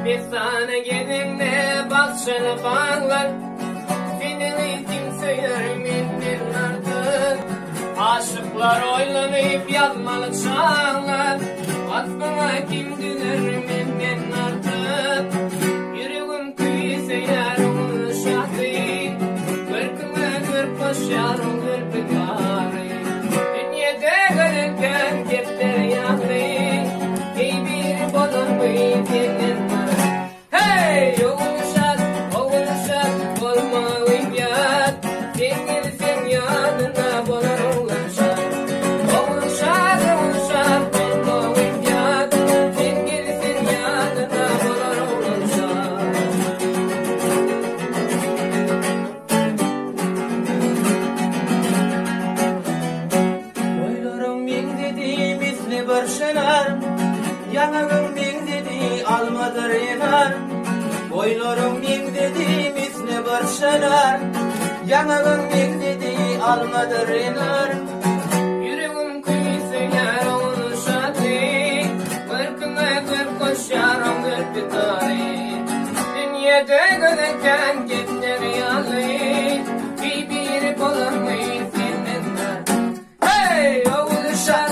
Bir tane gelinle bahçeli bağlar, senin için söylerim artık. Aşıklar oylanıp yazmalı çağlar, aklına kim dilerim artık. Yüreğim kıysa yar onu şahsi, kırkına kırk koşar o kırpıkları. Dünyada kalırken kepter yaklayın, ey bir bolan bıyık. Hey, oğuluşak, olma uyuyat. Sen gelirsen yanına bolar oğuluşak. Oğuluşak, olma uyuyat. Sen gelirsen yanına bolar oğuluşak. Oylarım min dedi misli bir şener, yanağım min dedi almadır yener. Boylarım min dedi misli bir şener, yanağım min dedi almadır yener. Yüreğim kıysa yar onu şahsi, kırkına kırk koşar o kırpıkları. Dünyada kalırken gider yalı, bir bulamayız seninle. Hey, oğuluşak,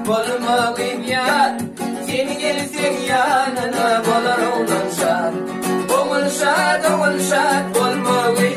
olma uyuyat. Sen gelirsen yanına bolar oğuluşak. Oğuluşak, olma uyuyat.